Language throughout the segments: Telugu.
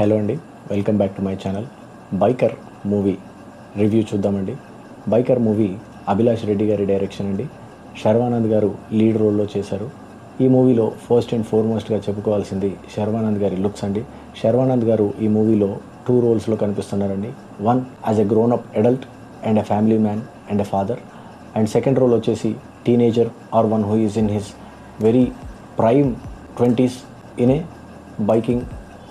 హలో అండి, welcome back to my channel. Biker movie review చూద్దామండి. బైకర్ మూవీ అభిలాష్ రెడ్డి గారి డైరెక్షన్ అండి. శర్వానంద్ గారు లీడ్ రోల్లో చేశారు. ఈ మూవీలో ఫస్ట్ అండ్ ఫార్మోస్ట్గా చెప్పుకోవాల్సింది శర్వానంద్ గారి లుక్స్ అండి. శర్వానంద్ గారు ఈ మూవీలో 2 రోల్స్లో కనిపిస్తున్నారండి. One as a grown up adult and a family man and a father, and second role వచ్చేసి teenager or one who is in his very prime 20s in a biking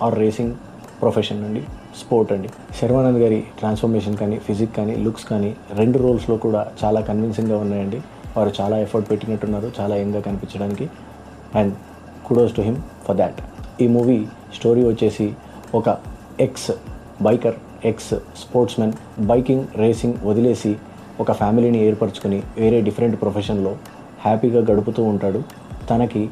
or racing profession అండి, స్పోర్ట్ అండి. శర్వానంద్ గారి ట్రాన్స్ఫర్మేషన్ కానీ, ఫిజిక్ కానీ, లుక్స్ కానీ 2 రోల్స్లో కూడా చాలా కన్విన్సింగ్గా ఉన్నాయండి. వారు చాలా ఎఫర్ట్ పెట్టినట్టున్నారు చాలా యంగ్గా కనిపించడానికి, and kudos to him for that. ఈ మూవీ స్టోరీ వచ్చేసి ఒక X biker, X sportsmen biking racing వదిలేసి ఒక ఫ్యామిలీని ఏర్పరచుకొని వేరే డిఫరెంట్ ప్రొఫెషన్లో హ్యాపీగా గడుపుతూ ఉంటాడు. తనకి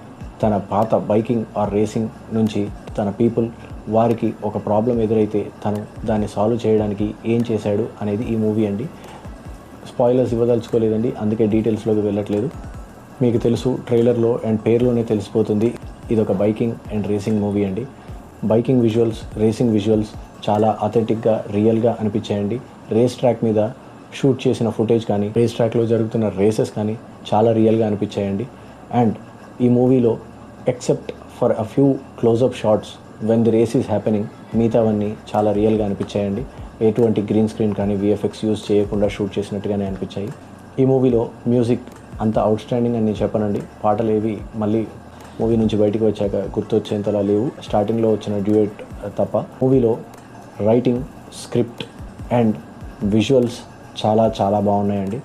తన పాత బైకింగ్ ఆర్ రేసింగ్ నుంచి తన పీపుల్ వారికి ఒక ప్రాబ్లం ఎదురైతే తను దాన్ని సాల్వ్ చేయడానికి ఏం చేశాడు అనేది ఈ మూవీ అండి. స్పాయిలర్స్ ఇవ్వదలుచుకోలేదండి, అందుకే డీటెయిల్స్లోకి వెళ్ళట్లేదు. మీకు తెలుసు, ట్రైలర్లో అండ్ పేరులోనే తెలిసిపోతుంది ఇది ఒక బైకింగ్ అండ్ రేసింగ్ మూవీ అండి. బైకింగ్ విజువల్స్, రేసింగ్ విజువల్స్ చాలా అథెంటిక్గా, రియల్గా అనిపించాయండి. రేస్ ట్రాక్ మీద షూట్ చేసిన ఫుటేజ్ కానీ, రేస్ ట్రాక్లో జరుగుతున్న రేసెస్ కానీ చాలా రియల్గా అనిపించాయండి. అండ్ ఈ మూవీలో except for a few close up shots when the race is happening, మిగతావన్నీ చాలా రియల్గా అనిపించాయండి. ఎటువంటి గ్రీన్ స్క్రీన్ కానీ విఎఫ్ఎక్స్ యూజ్ చేయకుండా షూట్ చేసినట్టుగానే అనిపించాయి. ఈ మూవీలో మ్యూజిక్ అంత అవుట్ స్టాండింగ్ అని నేను చెప్పనండి. పాటలు ఏవి మళ్ళీ మూవీ నుంచి బయటికి వచ్చాక గుర్తొచ్చేంతలా లేవు, స్టార్టింగ్లో వచ్చిన డ్యూయట్ తప్ప. మూవీలో రైటింగ్, స్క్రిప్ట్ అండ్ విజువల్స్ చాలా చాలా బాగున్నాయండి.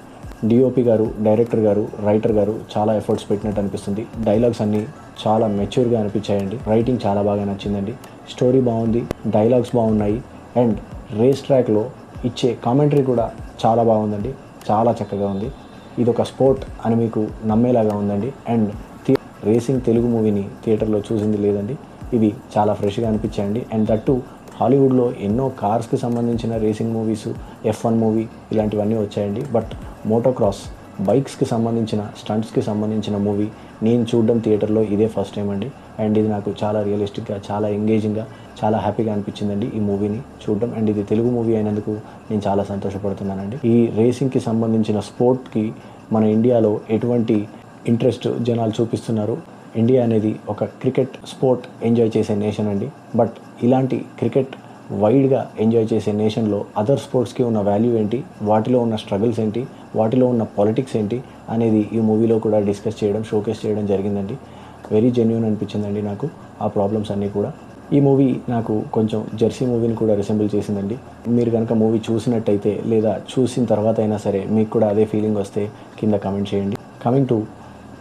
డిఓపి గారు, డైరెక్టర్ గారు, రైటర్ గారు చాలా ఎఫర్ట్స్ పెట్టినట్టు అనిపిస్తుంది. డైలాగ్స్ అన్నీ చాలా మెచ్యూర్గా అనిపించాయండి. రైటింగ్ చాలా బాగా నచ్చిందండి. స్టోరీ బాగుంది, డైలాగ్స్ బాగున్నాయి, అండ్ రేస్ ట్రాక్లో ఇచ్చే కామెంటరీ కూడా చాలా బాగుందండి. చాలా చక్కగా ఉంది. ఇది ఒక స్పోర్ట్ అని మీకు నమ్మేలాగా ఉందండి. అండ్ రేసింగ్ తెలుగు మూవీని థియేటర్లో చూసింది లేదండి. ఇవి చాలా ఫ్రెష్గా అనిపించాయండి. అండ్ దట్టు హాలీవుడ్లో ఎన్నో కార్స్కి సంబంధించిన రేసింగ్ మూవీస్, F1 మూవీ ఇలాంటివన్నీ వచ్చాయండి. బట్ మోటోక్రాస్ బైక్స్కి సంబంధించిన, స్టంట్స్కి సంబంధించిన మూవీ నేను చూడడం థియేటర్లో ఇదే ఫస్ట్ టైం అండి. అండ్ ఇది నాకు చాలా రియలిస్టిక్గా, చాలా ఎంగేజింగ్గా, చాలా హ్యాపీగా అనిపించిందండి ఈ మూవీని చూడడం. అండ్ ఇది తెలుగు మూవీ అయినందుకు నేను చాలా సంతోషపడుతున్నానండి. ఈ రేసింగ్కి సంబంధించిన స్పోర్ట్కి మన ఇండియాలో ఎటువంటి ఇంట్రెస్ట్ జనాలు చూపిస్తున్నారు. ఇండియా అనేది ఒక క్రికెట్ స్పోర్ట్ ఎంజాయ్ చేసే నేషన్ అండి. బట్ ఇలాంటి క్రికెట్ వైడ్గా ఎంజాయ్ చేసే నేషన్లో అదర్ స్పోర్ట్స్కి ఉన్న వాల్యూ ఏంటి, వాటిలో ఉన్న స్ట్రగుల్స్ ఏంటి, వాటిలో ఉన్న పాలిటిక్స్ ఏంటి అనేది ఈ మూవీలో కూడా డిస్కస్ చేయడం, షోకేస్ చేయడం జరిగిందండి. వెరీ జెన్యూన్ అనిపించిందండి నాకు ఆ ప్రాబ్లమ్స్ అన్నీ కూడా. ఈ మూవీ నాకు కొంచెం జెర్సీ మూవీని కూడా రిసెంబుల్ చేసిందండి. మీరు కనుక మూవీ చూసినట్టయితే లేదా చూసిన తర్వాత అయినా సరే మీకు కూడా అదే ఫీలింగ్ వస్తే కింద కమెంట్ చేయండి. కమింగ్ టు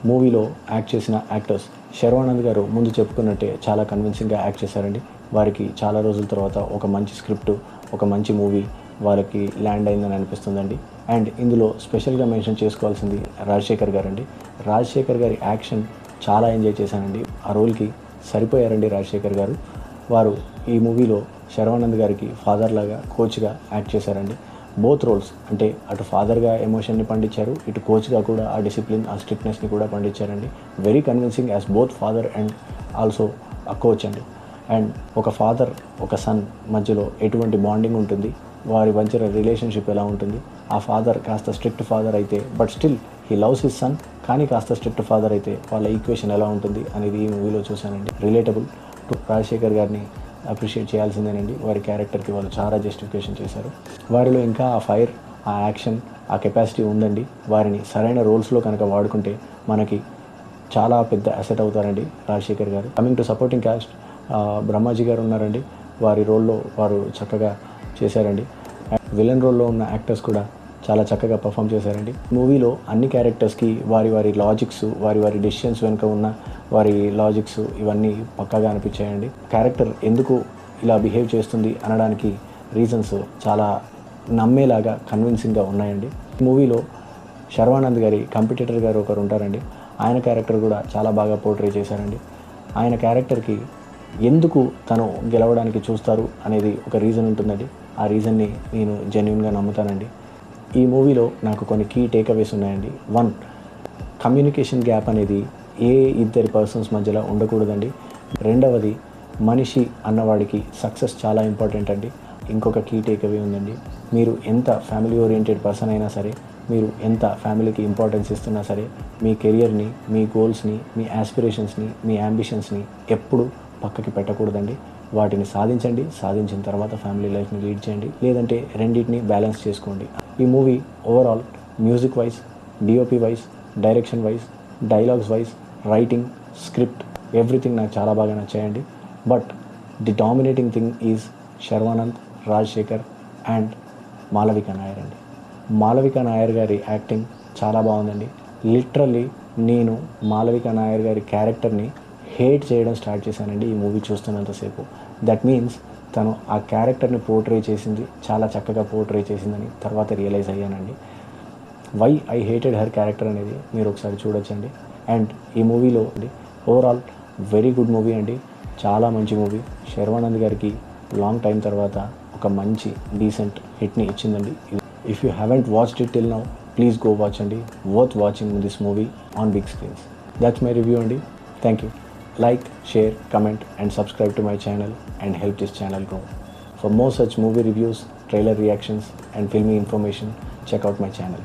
మూవీలో యాక్ట్ చేసిన యాక్టర్స్, శర్వానంద్ గారు ముందు చెప్పుకున్నట్టే చాలా కన్విన్సింగ్గా యాక్ట్ చేశారండి. వారికి చాలా రోజుల తర్వాత ఒక మంచి స్క్రిప్ట్, ఒక మంచి మూవీ వారికి ల్యాండ్ అయిందని అనిపిస్తుందండి. అండ్ ఇందులో స్పెషల్గా మెన్షన్ చేసుకోవాల్సింది రాజశేఖర్ గారు అండి. రాజశేఖర్ గారి యాక్షన్ చాలా ఎంజాయ్ చేశానండి. ఆ రోల్కి సరిపోయారండి రాజశేఖర్ గారు. వారు ఈ మూవీలో శర్వానంద్ గారికి ఫాదర్ లాగా, కోచ్గా యాక్ట్ చేశారండి. బోత్ రోల్స్, అంటే అటు ఫాదర్గా ఎమోషన్ని పండించారు, ఇటు కోచ్గా కూడా ఆ డిసిప్లిన్, ఆ స్ట్రిక్ట్నెస్ని కూడా పండించారండి. Very convincing as both father and also a coach అండి. అండ్ ఒక ఫాదర్, ఒక సన్ మధ్యలో ఎటువంటి బాండింగ్ ఉంటుంది, వారి మధ్య రిలేషన్షిప్ ఎలా ఉంటుంది, ఆ ఫాదర్ కాస్త స్ట్రిక్ట్ ఫాదర్ అయితే but still he loves his son, కానీ కాస్త స్ట్రిక్ట్ ఫాదర్ అయితే వాళ్ళ ఈక్వేషన్ ఎలా ఉంటుంది అనేది ఈ మూవీలో చూశానండి. రిలేటబుల్ టు రాజశేఖర్ గారిని అప్రిషియేట్ చేయాల్సిందేనండి. వారి క్యారెక్టర్కి వాళ్ళు చాలా జస్టిఫికేషన్ చేశారు. వారిలో ఇంకా ఆ ఫైర్, ఆ యాక్షన్, ఆ కెపాసిటీ ఉందండి. వారిని సరైన రోల్స్లో కనుక వాడుకుంటే మనకి చాలా పెద్ద అసెట్ అవుతారండి రాజశేఖర్ గారు. Coming to supporting caste, Brahmaji గారు ఉన్నారండి. వారి రోల్లో వారు చక్కగా చేశారండి. విలన్ రోల్లో ఉన్న యాక్టర్స్ కూడా చాలా చక్కగా పర్ఫామ్ చేశారండి. మూవీలో అన్ని క్యారెక్టర్స్కి వారి వారి లాజిక్స్, వారి డెసిషన్స్ వెనుక ఉన్న వారి లాజిక్స్ ఇవన్నీ పక్కాగా అనిపించాయండి. క్యారెక్టర్ ఎందుకు ఇలా బిహేవ్ చేస్తుంది అనడానికి రీజన్స్ చాలా నమ్మేలాగా, కన్విన్సింగ్గా ఉన్నాయండి. మూవీలో శర్వానంద్ గారి కాంపిటీటర్ గారు ఒకరు ఉంటారండి. ఆయన క్యారెక్టర్ కూడా చాలా బాగా పోర్ట్రే చేశారండి. ఆయన క్యారెక్టర్కి ఎందుకు తను గెలవడానికి చూస్తారు అనేది ఒక రీజన్ ఉంటుందండి. ఆ రీజన్ని నేను జెన్యూన్గా నమ్ముతానండి. ఈ మూవీలో నాకు కొన్ని కీ టేక్అవేస్ ఉన్నాయండి. 1, కమ్యూనికేషన్ గ్యాప్ అనేది ఏ ఇద్దరి పర్సన్స్ మధ్యలో ఉండకూడదండి. రెండవది, మనిషి అన్నవాడికి సక్సెస్ చాలా ఇంపార్టెంట్ అండి. ఇంకొక కీ టేక్అవే ఉందండి. మీరు ఎంత ఫ్యామిలీ ఓరియంటెడ్ పర్సన్ అయినా సరే, మీరు ఎంత ఫ్యామిలీకి ఇంపార్టెన్స్ ఇస్తున్నా సరే, మీ కెరియర్ని, మీ గోల్స్ని, మీ యాస్పిరేషన్స్ని, మీ యాంబిషన్స్ని ఎప్పుడు పక్కకి పెట్టకూడదండి. వాటిని సాధించండి. సాధించిన తర్వాత ఫ్యామిలీ లైఫ్ని లీడ్ చేయండి. లేదంటే రెండింటిని బ్యాలెన్స్ చేసుకోండి. ఈ movie overall music wise, DOP wise, direction wise, dialogues wise, writing, script, everything నాకు చాలా బాగా నచ్చాయండి. But the dominating thing is Sharwanand, Rajasekhar and Malavika Nair అండి. మాళవిక నాయర్ గారి యాక్టింగ్ చాలా బాగుందండి. లిటరల్లీ నేను మాళవిక నాయర్ గారి క్యారెక్టర్ని హేట్ చేయడం స్టార్ట్ చేశానండి ఈ మూవీ చూస్తున్నంతసేపు. దట్ మీన్స్ తను ఆ క్యారెక్టర్ని పోర్ట్రే చేసింది చాలా చక్కగా పోర్ట్రే చేసిందని తర్వాత రియలైజ్ అయ్యానండి. Why I hated her character అనేది మీరు ఒకసారి చూడొచ్చండి. అండ్ ఈ మూవీలో ఓవరాల్ వెరీ గుడ్ మూవీ అండి. చాలా మంచి మూవీ. శర్వానంద్ గారికి లాంగ్ టైం తర్వాత ఒక మంచి డీసెంట్ హిట్ని ఇచ్చిందండి. If you haven't watched it till now, please go watch అండి. Worth watching this movie on big screens. That's my review అండి. Thank you. Like, share, comment and subscribe to my channel and help this channel grow. For more such movie reviews, trailer reactions and filmy information, check out my channel.